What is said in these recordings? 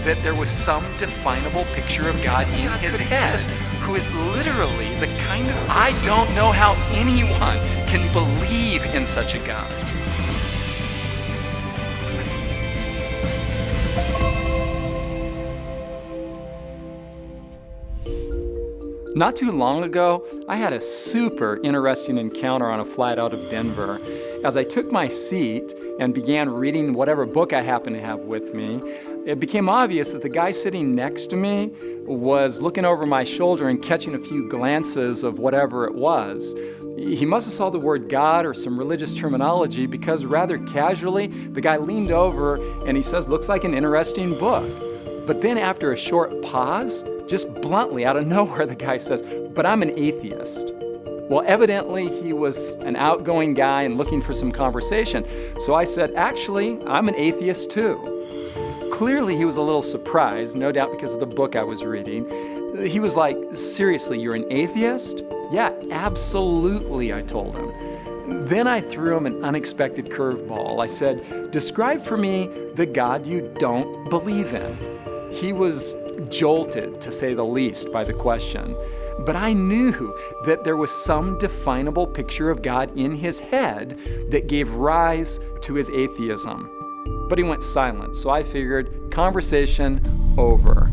that there was some definable picture of God in his head who is literally the kind of person. I don't know how anyone can believe in such a God. Not too long ago, I had a super interesting encounter on a flight out of Denver. As I took my seat and began reading whatever book I happened to have with me, it became obvious that the guy sitting next to me was looking over my shoulder and catching a few glances of whatever it was. He must have saw the word God or some religious terminology, because rather casually, the guy leaned over and he says, "Looks like an interesting book." But then after a short pause, just bluntly out of nowhere, the guy says, "But I'm an atheist." Well, evidently he was an outgoing guy and looking for some conversation. So I said, "Actually, I'm an atheist too." Clearly he was a little surprised, no doubt because of the book I was reading. He was like, "Seriously, you're an atheist?" "Yeah, absolutely," I told him. Then I threw him an unexpected curveball. I said, "Describe for me the God you don't believe in." He was jolted, to say the least, by the question. But I knew that there was some definable picture of God in his head that gave rise to his atheism. But he went silent, so I figured, conversation over.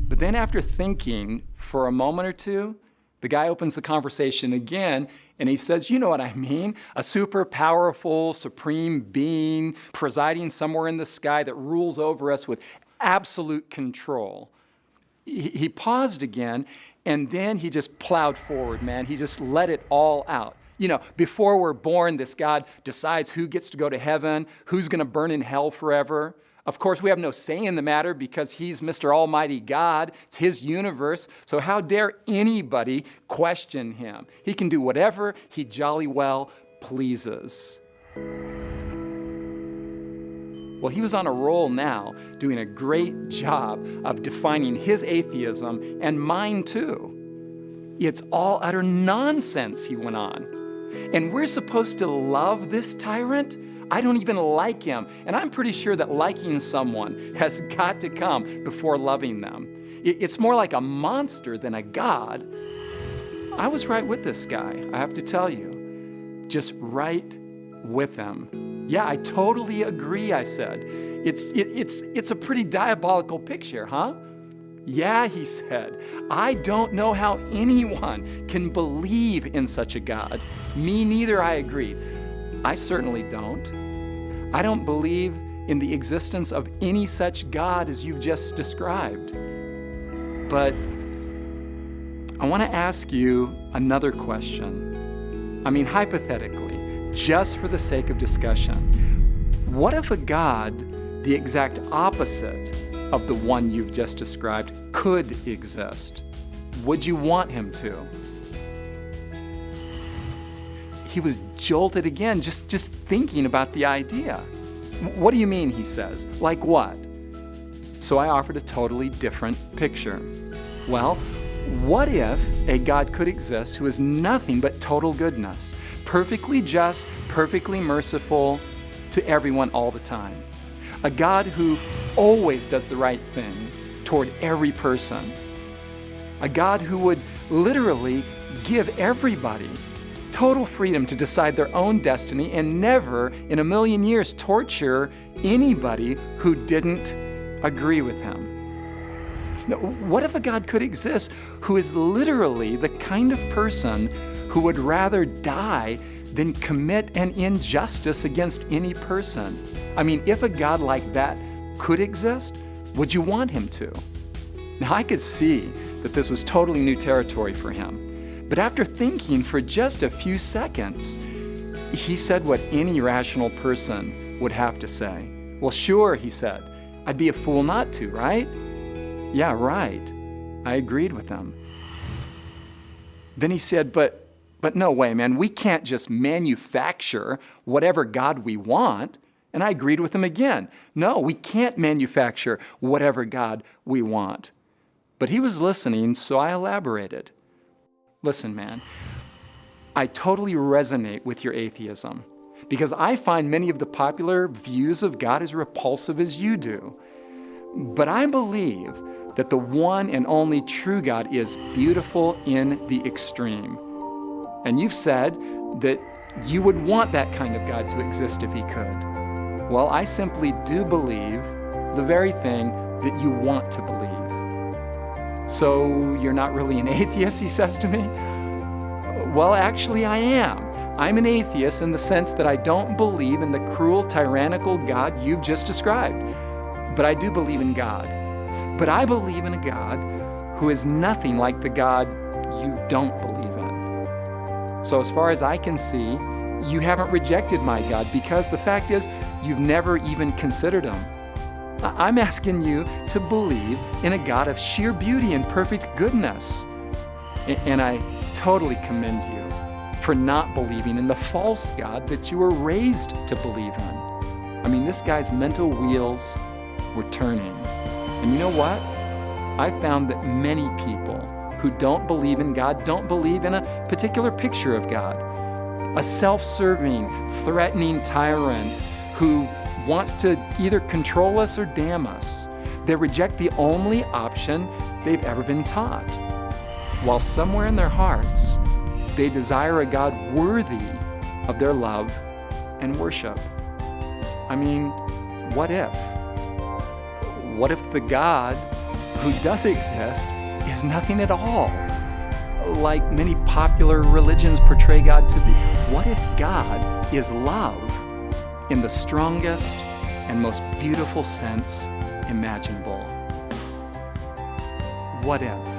But then after thinking for a moment or two, the guy opens the conversation again, and he says, "You know what I mean, a super powerful, supreme being presiding somewhere in the sky that rules over us with absolute control." He paused again, and then he just plowed forward, man. He just let it all out. You know, before we're born, this God decides who gets to go to heaven, who's gonna burn in hell forever. Of course, we have no say in the matter because he's Mr. Almighty God. It's his universe. So how dare anybody question him? He can do whatever he jolly well pleases. Well, he was on a roll now, doing a great job of defining his atheism and mine too. "It's all utter nonsense," he went on. "And we're supposed to love this tyrant? I don't even like him, and I'm pretty sure that liking someone has got to come before loving them. It's more like a monster than a God." I was right with this guy, I have to tell you. Just right with him. "Yeah, I totally agree," I said. It's a pretty diabolical picture, huh?" "Yeah," he said, "I don't know how anyone can believe in such a God." "Me neither," I agreed. "I certainly don't. I don't believe in the existence of any such God as you've just described. But I want to ask you another question. I mean, hypothetically, just for the sake of discussion, what if a God, the exact opposite of the one you've just described, could exist? Would you want him to?" He was jolted again, just thinking about the idea. "What do you mean?" he says. "Like what?" So I offered a totally different picture. Well, what if a God could exist who is nothing but total goodness, perfectly just, perfectly merciful to everyone all the time? A God who always does the right thing toward every person. A God who would literally give everybody total freedom to decide their own destiny and never in a million years torture anybody who didn't agree with him. Now, what if a God could exist who is literally the kind of person who would rather die than commit an injustice against any person? I mean, if a God like that could exist, would you want him to? Now, I could see that this was totally new territory for him. But after thinking for just a few seconds, he said what any rational person would have to say. "Well, sure," he said. "I'd be a fool not to, right?" "Yeah, right." I agreed with him. Then he said, but no way, man. We can't just manufacture whatever God we want." And I agreed with him again. "No, we can't manufacture whatever God we want." But he was listening, so I elaborated. "Listen, man, I totally resonate with your atheism. because I find many of the popular views of God as repulsive as you do. But I believe that the one and only true God is beautiful in the extreme. And you've said that you would want that kind of God to exist if he could. Well, I simply do believe the very thing that you want to believe. So you're not really an atheist, he says to me? Well, actually I am. I'm an atheist in the sense that I don't believe in the cruel, tyrannical God you've just described. But I do believe in God. But I believe in a God who is nothing like the God you don't believe in. So as far as I can see, you haven't rejected my God, because the fact is, you've never even considered him. I'm asking you to believe in a God of sheer beauty and perfect goodness. And I totally commend you for not believing in the false God that you were raised to believe in. I mean, this guy's mental wheels were turning. And you know what? I found that many people who don't believe in God don't believe in a particular picture of God. A self-serving, threatening tyrant who wants to either control us or damn us. They reject the only option they've ever been taught, while somewhere in their hearts, they desire a God worthy of their love and worship. I mean, what if? What if the God who does exist is nothing at all, like many popular religions portray God to be? What if God is love in the strongest and most beautiful sense imaginable? What if?